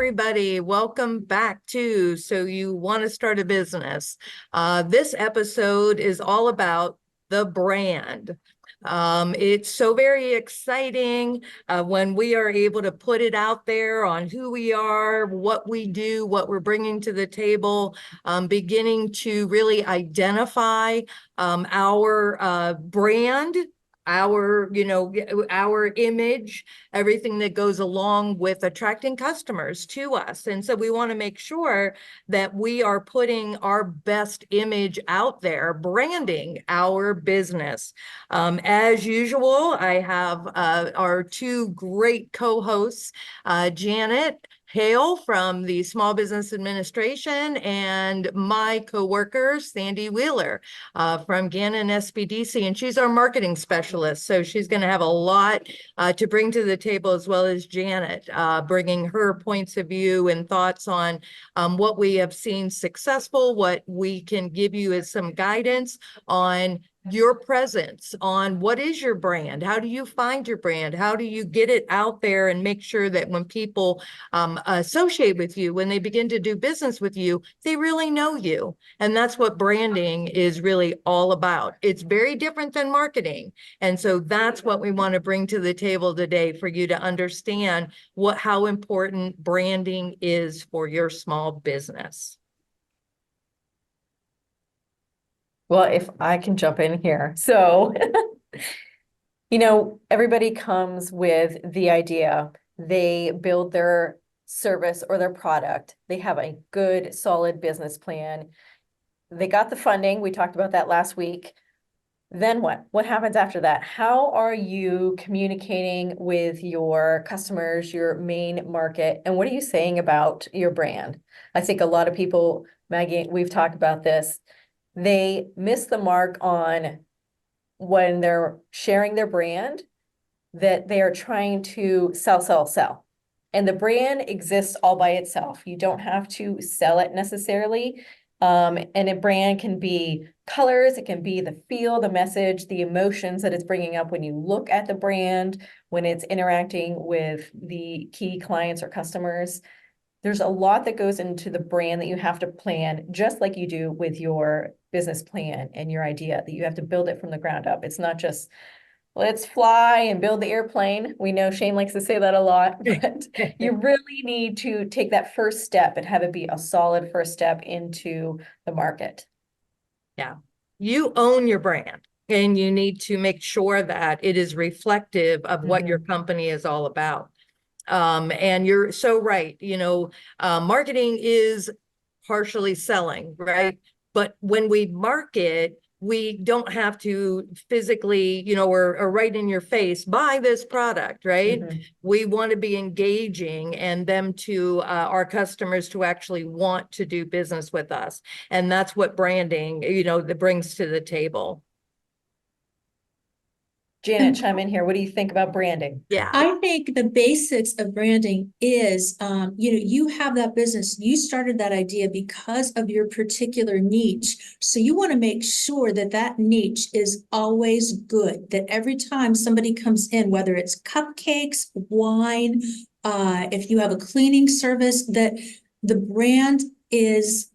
everybody. Welcome back to So You Want to Start a Business. This episode is all about the brand. It's so very exciting when we are able to put it out there on who we are, what we do, what we're bringing to the table, beginning to really identify our brand, our image, everything that goes along with attracting customers to us. And so we want to make sure that we are putting our best image out there, branding our business. As usual, I have our two great co-hosts, Janet Hale from the Small Business Administration, and my coworker, Sandy Wheeler from Gannon SBDC, and she's our marketing specialist. So she's going to have a lot to bring to the table, as well as Janet, bringing her points of view and thoughts on what we have seen successful, what we can give you as some guidance on your presence, on what is your brand, how do you find your brand, how do you get it out there and make sure that when people associate with you, when they begin to do business with you, they really know you. And that's what branding is really all about. It's very different than marketing. And so that's what we want to bring to the table today for you to understand how important branding is for your small business. Well, if I can jump in here. So, everybody comes with the idea. They build their service or their product. They have a good, solid business plan. They got the funding. We talked about that last week. Then what? What happens after that? How are you communicating with your customers, your main market? And what are you saying about your brand? I think a lot of people, Maggie, we've talked about this. They miss the mark on when they're sharing their brand, that they are trying to sell. And the brand exists all by itself. You don't have to sell it necessarily. And a brand can be colors, it can be the feel, the message, the emotions that it's bringing up when you look at the brand, when it's interacting with the key clients or customers. There's a lot that goes into the brand that you have to plan, just like you do with your business plan and your idea, that you have to build it from the ground up. It's not just, let's fly and build the airplane. We know Shane likes to say that a lot, but you really need to take that first step and have it be a solid first step into the market. Yeah, you own your brand. And you need to make sure that it is reflective of what your company is all about. And you're so right, marketing is partially selling, right? But when we market, we don't have to physically, or right in your face, buy this product, right? We want to be engaging and them to our customers to actually want to do business with us. And that's what branding, that brings to the table. Janet, chime in here. What do you think about branding? Yeah. I think the basics of branding is, you have that business, you started that idea because of your particular niche. So you want to make sure that that niche is always good, that every time somebody comes in, whether it's cupcakes, wine, if you have a cleaning service, that the brand is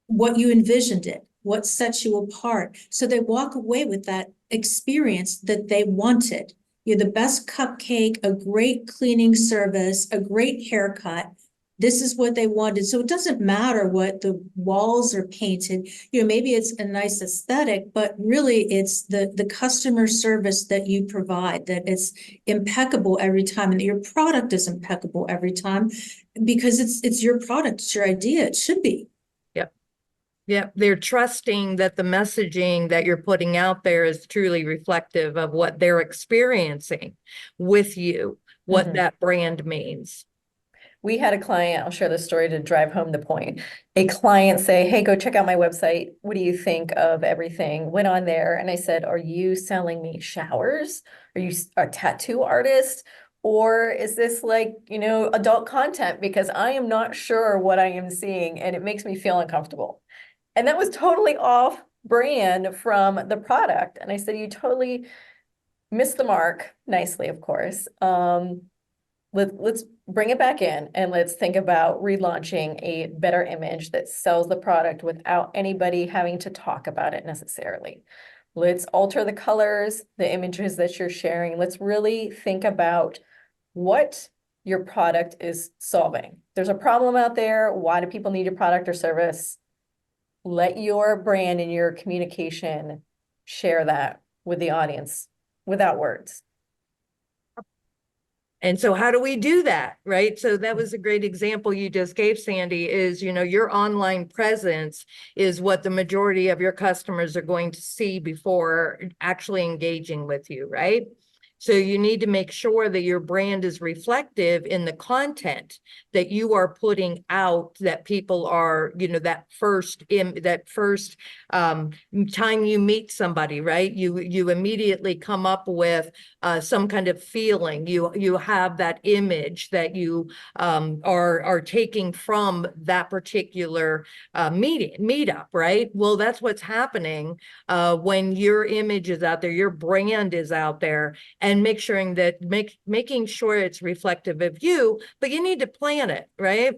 what you envisioned it, what sets you apart. So they walk away with that experience that they wanted. You're the best cupcake, a great cleaning service, a great haircut. This is what they wanted. So it doesn't matter what the walls are painted. Maybe it's a nice aesthetic, but really it's the customer service that you provide, that it's impeccable every time, and that your product is impeccable every time, because it's your product, it's your idea. It should be. Yeah, they're trusting that the messaging that you're putting out there is truly reflective of what they're experiencing with you, what that brand means. We had a client, I'll share this story to drive home the point. A client say, hey, go check out my website. What do you think of everything? Went on there and I said, are you selling me showers? Are you a tattoo artist? Or is this like, adult content? Because I am not sure what I am seeing and it makes me feel uncomfortable. And that was totally off brand from the product. And I said, you totally missed the mark, nicely, of course. let's bring it back in and let's think about relaunching a better image that sells the product without anybody having to talk about it necessarily. Let's alter the colors, the images that you're sharing. Let's really think about what your product is solving. There's a problem out there. Why do people need your product or service? Let your brand and your communication share that with the audience without words. And so how do we do that, right? So that was a great example you just gave, Sandy, is, your online presence is what the majority of your customers are going to see before actually engaging with you, right? So you need to make sure that your brand is reflective in the content that you are putting out, that people are, that first time you meet somebody, right? You immediately come up with some kind of feeling. You have that image that you are taking from that particular meetup, right? Well, that's what's happening when your image is out there, your brand is out there, and making sure it's reflective of you, but you need to plan it, right?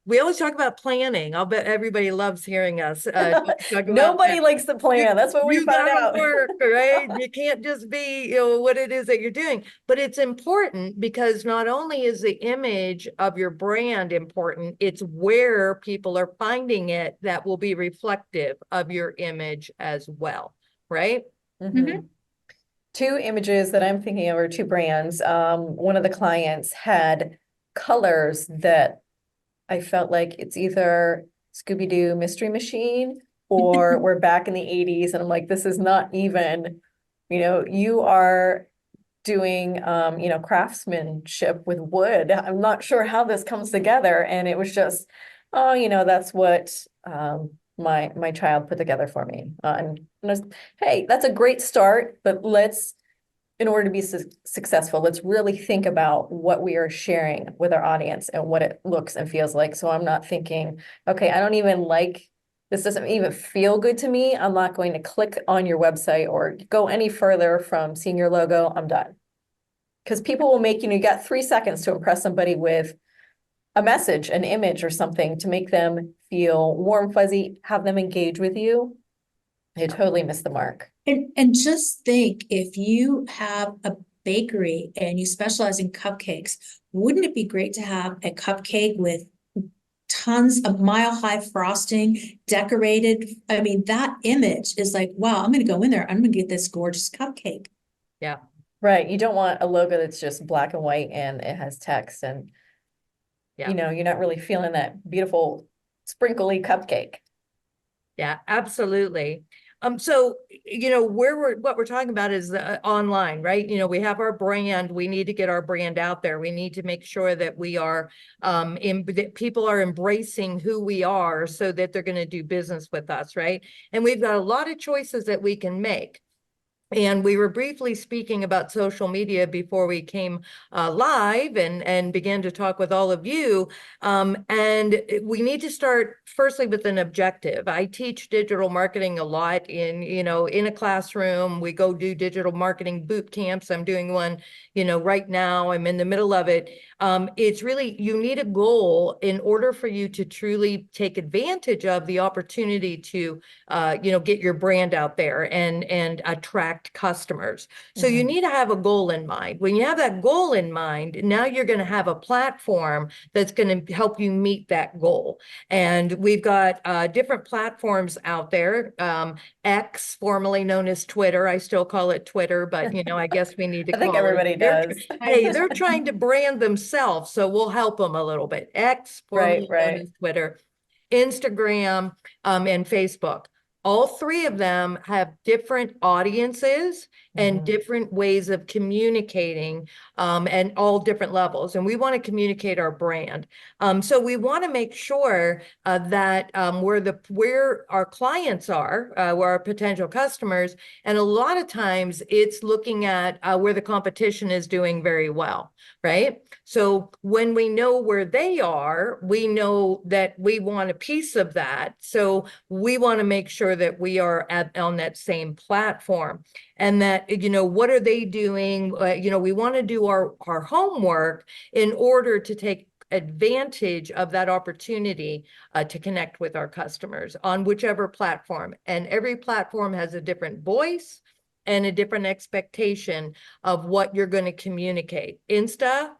We always talk about planning. I'll bet everybody loves hearing us talk about Nobody that. likes the plan. That's what we You found gotta out. work, right? You can't just be, what it is that you're doing. But it's important because not only is the image of your brand important, it's where people are finding it that will be reflective of your image as well, right? Mhm. Two images that I'm thinking of are two brands. One of the clients had colors that I felt like it's either Scooby-Doo Mystery Machine or we're back in the 80s. And I'm like, this is not even, you are doing, craftsmanship with wood. I'm not sure how this comes together. And it was just, oh, that's what my child put together for me. And I was, hey, that's a great start, but in order to be successful, let's really think about what we are sharing with our audience and what it looks and feels like. So I'm not thinking, okay, I don't even this doesn't even feel good to me. I'm not going to click on your website or go any further from seeing your logo. I'm done. Because people will make, you got 3 seconds to impress somebody with a message, an image or something to make them feel warm, fuzzy, have them engage with you. You totally missed the mark. And just think, if you have a bakery and you specialize in cupcakes, wouldn't it be great to have a cupcake with tons of mile-high frosting, decorated? I mean, that image is like, wow, I'm gonna go in there, I'm gonna get this gorgeous cupcake. Yeah. Right. You don't want a logo that's just black and white and it has text and, Yeah. you're not really feeling that beautiful sprinkly cupcake. Yeah, absolutely. So, what we're talking about is online, right? We have our brand, we need to get our brand out there. We need to make sure that we are, that people are embracing who we are so that they're going to do business with us, right? And we've got a lot of choices that we can make. And we were briefly speaking about social media before we came live and began to talk with all of you. And we need to start firstly with an objective. I teach digital marketing a lot in a classroom. We go do digital marketing boot camps. I'm doing one, right now. I'm in the middle of it. It's really, you need a goal in order for you to truly take advantage of the opportunity to, get your brand out there and attract customers. So you need to have a goal in mind. When you have that goal in mind, now you're going to have a platform that's going to help you meet that goal. And we've got different platforms out there. X, formerly known as Twitter. I still call it Twitter, but I guess we need to I think call everybody it. does. Hey, they're trying to brand themselves, so we'll help them a little bit. X, formerly known as Twitter, Instagram, and Facebook. All three of them have different audiences and different ways of communicating, and all different levels. And we want to communicate our brand. So we want to make sure that where our clients are, where our potential customers, and a lot of times it's looking at where the competition is doing very well, right? So when we know where they are, we know that we want a piece of that. So we want to make sure sure that we are on that same platform, and that, what are they doing? We want to do our homework in order to take advantage of that opportunity to connect with our customers on whichever platform. And every platform has a different voice and a different expectation of what you're going to communicate. Insta,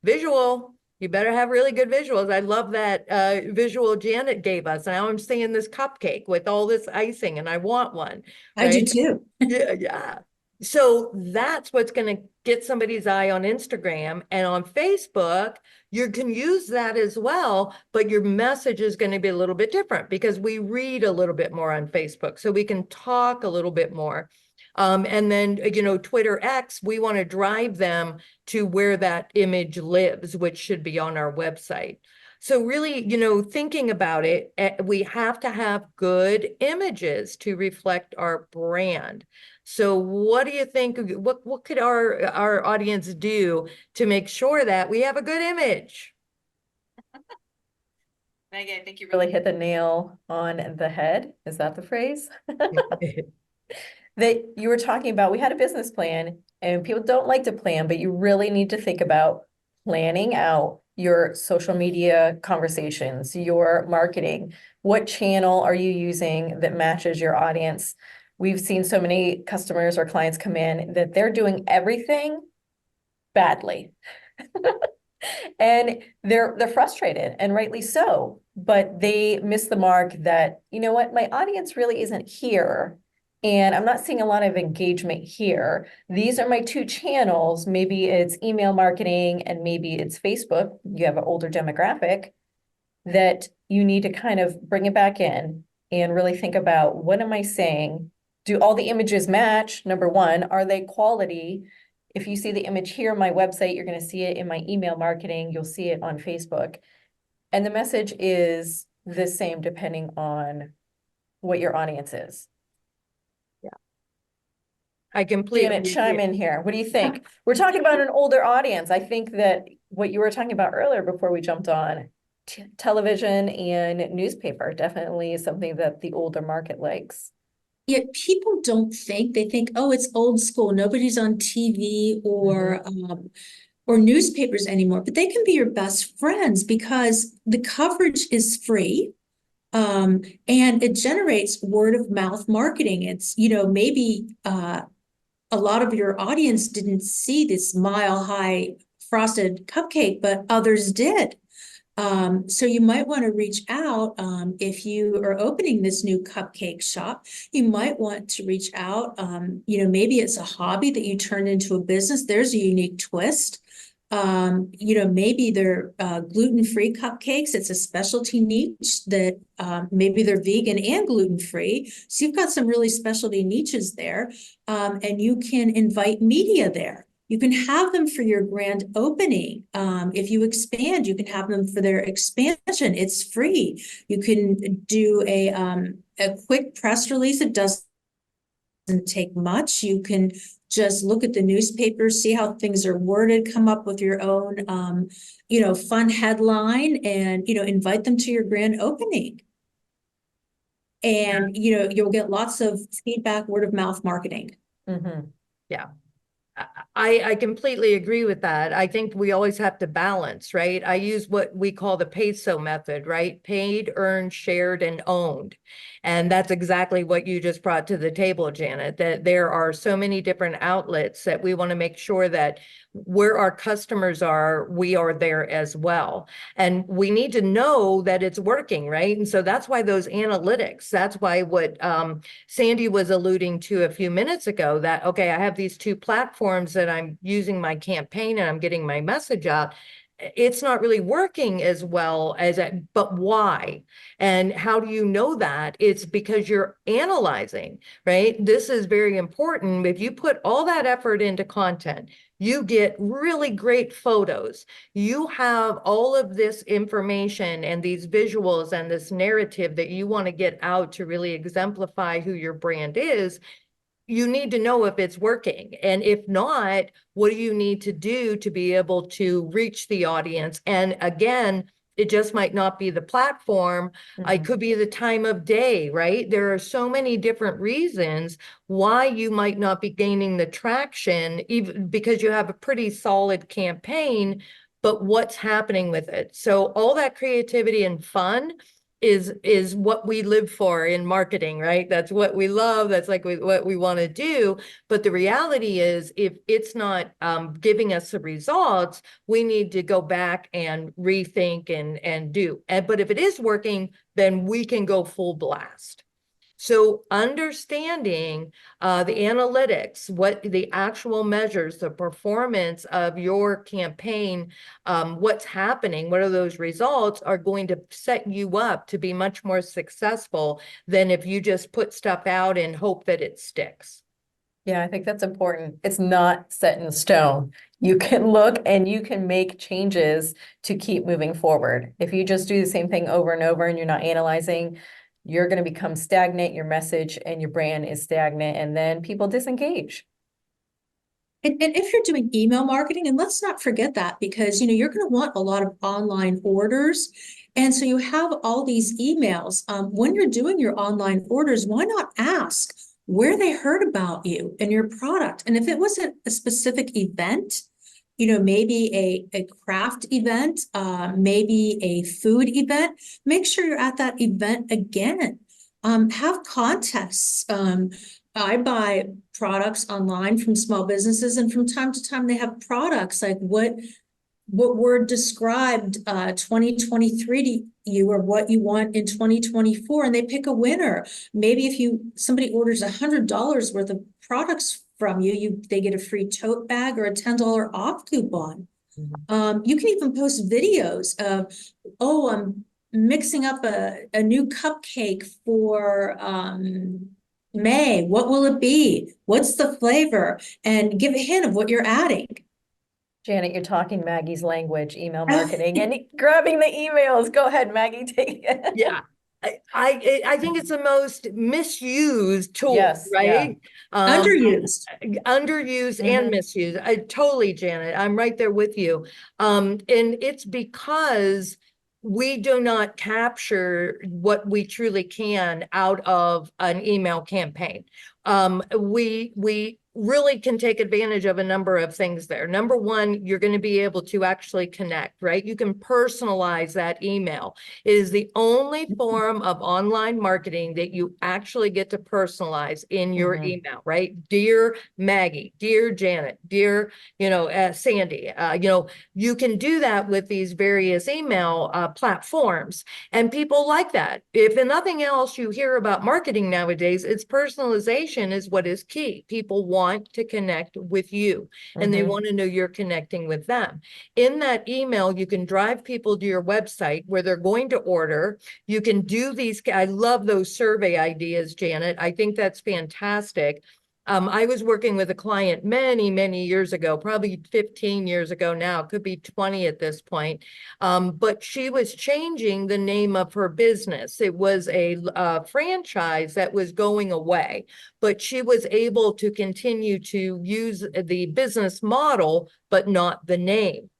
visual. You better have really good visuals. I love that visual Janet gave us. Now I'm seeing this cupcake with all this icing, and I want one. I do right? too. Yeah, yeah. So that's what's going to get somebody's eye on Instagram, and on Facebook. You can use that as well, but your message is going to be a little bit different because we read a little bit more on Facebook, so we can talk a little bit more. And then, Twitter X, we want to drive them to where that image lives, which should be on our website. So really, thinking about it, we have to have good images to reflect our brand. So what do you think? What could our audience do to make sure that we have a good image? Megan, I think you really hit the nail on the head. Is that the phrase? That you were talking about, we had a business plan, and people don't like to plan, but you really need to think about planning out your social media conversations, your marketing. What channel are you using that matches your audience? We've seen so many customers or clients come in that they're doing everything badly. And they're frustrated, and rightly so, but they miss the mark that, you know what, my audience really isn't here. And I'm not seeing a lot of engagement here. These are my two channels. Maybe it's email marketing and maybe it's Facebook. You have an older demographic that you need to kind of bring it back in and really think about, what am I saying? Do all the images match? Number one, are they quality? If you see the image here on my website, you're going to see it in my email marketing. You'll see it on Facebook. And the message is the same depending on what your audience is. I completely Janet, chime in here. What do you think? We're talking about an older audience. I think that what you were talking about earlier before we jumped on, television and newspaper definitely is something that the older market likes. Yet people don't think, they think, oh, it's old school. Nobody's on TV or newspapers anymore, but they can be your best friends because the coverage is free. And it generates word of mouth marketing. It's, maybe a lot of your audience didn't see this mile high frosted cupcake, but others did. So you might want to reach out if you are opening this new cupcake shop. You might want to reach out. Maybe it's a hobby that you turn into a business. There's a unique twist. Maybe they're gluten-free cupcakes. It's a specialty niche that maybe they're vegan and gluten-free. So you've got some really specialty niches there, and you can invite media there. You can have them for your grand opening. If you expand, you can have them for their expansion. It's free. You can do a quick press release. It doesn't take much. You can just look at the newspaper, see how things are worded, come up with your own, fun headline, and, invite them to your grand opening. And, you'll get lots of feedback, word of mouth marketing. Mm-hmm. Yeah. I completely agree with that. I think we always have to balance, right? I use what we call the peso method, right? Paid, earned, shared, and owned. And that's exactly what you just brought to the table, Janet, that there are so many different outlets that we want to make sure that where our customers are, we are there as well. And we need to know that it's working, right? And so that's why those analytics, that's why what Sandy was alluding to a few minutes ago, that, okay, I have these two platforms that I'm using my campaign and I'm getting my message out. It's not really working as well as it, but why? And how do you know that? It's because you're analyzing, right? This is very important. If you put all that effort into content, you get really great photos. You have all of this information and these visuals and this narrative that you want to get out to really exemplify who your brand is. You need to know if it's working. And if not, what do you need to do to be able to reach the audience? And again, It just might not be the platform. It Mhm. could be the time of day, right? There are so many different reasons why you might not be gaining the traction, even because you have a pretty solid campaign, but what's happening with it? So all that creativity and fun is what we live for in marketing, right? That's what we love. That's like what we want to do. But the reality is, if it's not giving us the results, we need to go back and rethink and do. But if it is working, then we can go full blast. So understanding the analytics, what the actual measures, the performance of your campaign, what's happening, what are those results, are going to set you up to be much more successful than if you just put stuff out and hope that it sticks. Yeah, I think that's important. It's not set in stone. You can look and you can make changes to keep moving forward. If you just do the same thing over and over and you're not analyzing, you're going to become stagnant. Your message and your brand is stagnant, and then people disengage. And if you're doing email marketing, and let's not forget that, because you're going to want a lot of online orders. And so you have all these emails. When you're doing your online orders, why not ask where they heard about you and your product? And if it wasn't a specific event, maybe a craft event, maybe a food event, make sure you're at that event again. Have contests. I buy products online from small businesses, and from time to time they have products like what were described 2023 to you, or what you want in 2024, and they pick a winner. Maybe if somebody orders $100 worth of products from you, they get a free tote bag or a $10 off coupon. You can even post videos of, oh, I'm mixing up a new cupcake for May. What will it be? What's the flavor? And give a hint of what you're adding. Janet, you're talking Maggie's language, email marketing, and grabbing the emails. Go ahead, Maggie, take it. Yeah. I think it's the most misused tool, Yes, yeah. right? Underused. Underused and misused. Totally, Janet. I'm right there with you. And it's because we do not capture what we truly can out of an email campaign. We really can take advantage of a number of things there. Number one, you're going to be able to actually connect, right? You can personalize that email. It is the only form of online marketing that you actually get to personalize in your email, right? Dear Maggie, dear Janet, dear, Sandy, you can do that with these various email platforms, and people like that. If nothing else you hear about marketing nowadays, it's personalization is what is key. People want to connect with you, and they want to know you're connecting with them. In that email, you can drive people to your website where they're going to order. You can do these. I love those survey ideas, Janet. I think that's fantastic. I was working with a client many, many years ago, probably 15 years ago now, could be 20 at this point. But she was changing the name of her business. It was a franchise that was going away, but she was able to continue to use the business model, but not the name.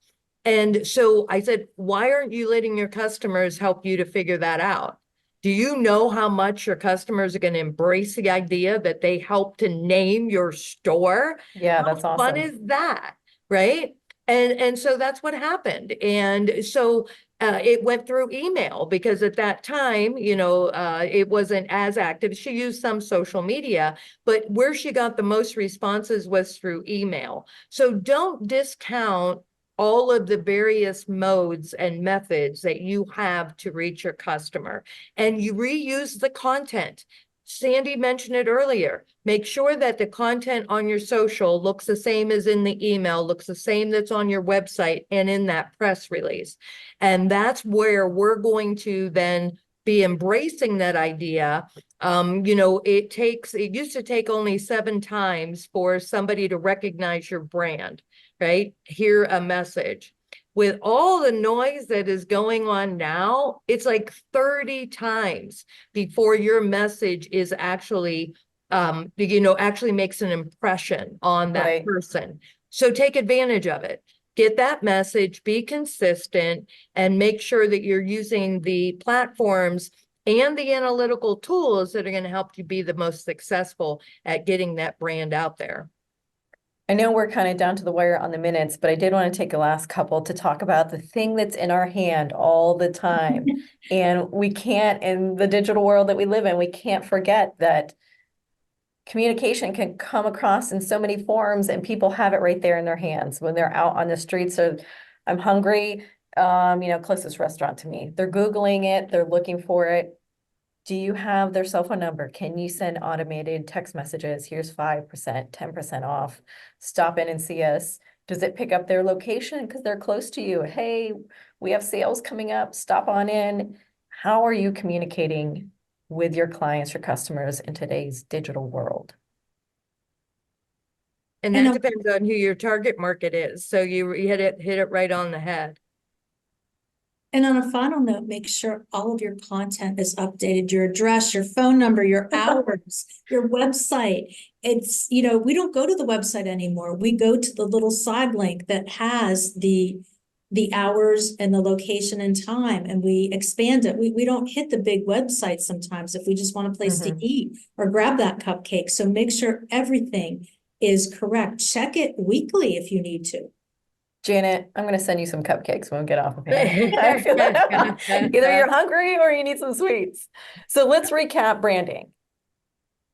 And so I said, why aren't you letting your customers help you to figure that out? Do you know how much your customers are going to embrace the idea that they help to name your store? Yeah, that's How fun awesome. is that, right? And so that's what happened. And so it went through email, because at that time, it wasn't as active. She used some social media, but where she got the most responses was through email. So don't discount all of the various modes and methods that you have to reach your customer, and you reuse the content. Sandy mentioned it earlier. Make sure that the content on your social looks the same as in the email, looks the same that's on your website and in that press release. And that's where we're going to then be embracing that idea. It used to take only 7 times for somebody to recognize your brand, right? Hear a message. With all the noise that is going on now, it's like 30 times before your message is actually, actually makes an impression on that Right. person. So take advantage of it. get that message, be consistent, and make sure that you're using the platforms and the analytical tools that are going to help you be the most successful at getting that brand out there. I know we're kind of down to the wire on the minutes, but I did want to take the last couple to talk about the thing that's in our hand all the time. And we can't, in the digital world that we live in, we can't forget that communication can come across in so many forms, and people have it right there in their hands when they're out on the streets. Or I'm hungry, closest restaurant to me. They're Googling it, they're looking for it. Do you have their cell phone number? Can you send automated text messages? Here's 5%, 10% off. Stop in and see us. Does it pick up their location because they're close to you? Hey, we have sales coming up. Stop on in. How are you communicating with your clients, your customers in today's digital world? And And that depends on who your target market is. So you hit it right on the head. And on a final note, make sure all of your content is updated, your address, your phone number, your hours, your website. It's, we don't go to the website anymore. We go to the little side link that has the hours and the location and time, and we expand it. We don't hit the big website sometimes if we just want a place to eat or grab that cupcake. So make sure everything is correct. Check it weekly if you need to. Janet, I'm going to send you some cupcakes when we get off of here. Either you're hungry or you need some sweets. So let's recap branding.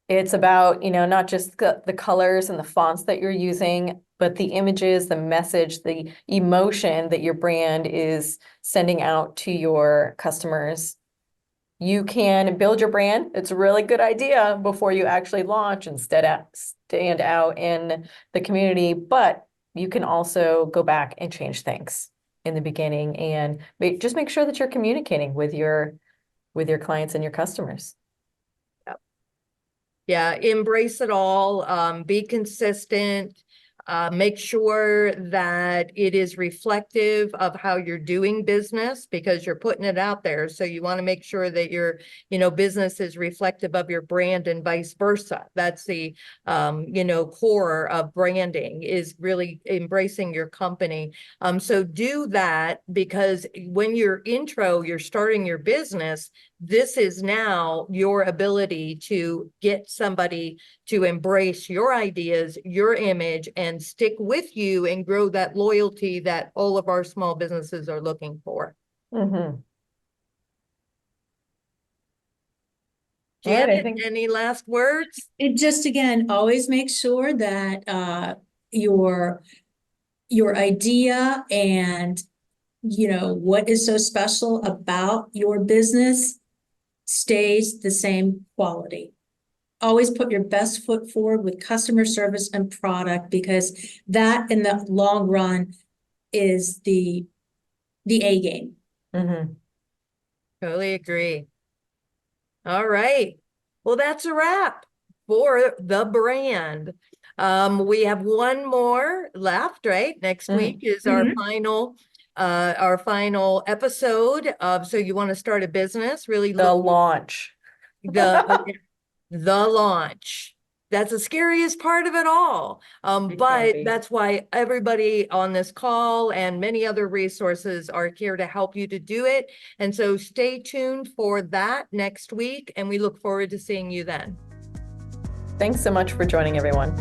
It's about, not just the colors and the fonts that you're using, but the images, the message, the emotion that your brand is sending out to your customers. You can build your brand. It's a really good idea before you actually launch and stand out in the community, but you can also go back and change things in the beginning and just make sure that you're communicating with your clients and your customers. Yep. Yeah, embrace it all, be consistent, make sure that it is reflective of how you're doing business because you're putting it out there. So you want to make sure that your, business is reflective of your brand and vice versa. That's the, core of branding is really embracing your company. So do that because when you're starting your business, this is now your ability to get somebody to embrace your ideas, your image, and stick with you and grow that loyalty that all of our small businesses are looking for. Mm-hmm. Janet, any last words? It just, again, always make sure that your idea and what is so special about your business stays the same quality. Always put your best foot forward with customer service and product, because that in the long run is the A game. Mm-hmm. Totally agree. All right. Well, that's a wrap for the brand. We have one more left, right? Next week is our final episode of So You Want to Start a Business. Really the launch. The launch. That's the scariest part of it all. But that's why everybody on this call and many other resources are here to help you to do it. And so stay tuned for that next week, and we look forward to seeing you then. Thanks so much for joining, everyone.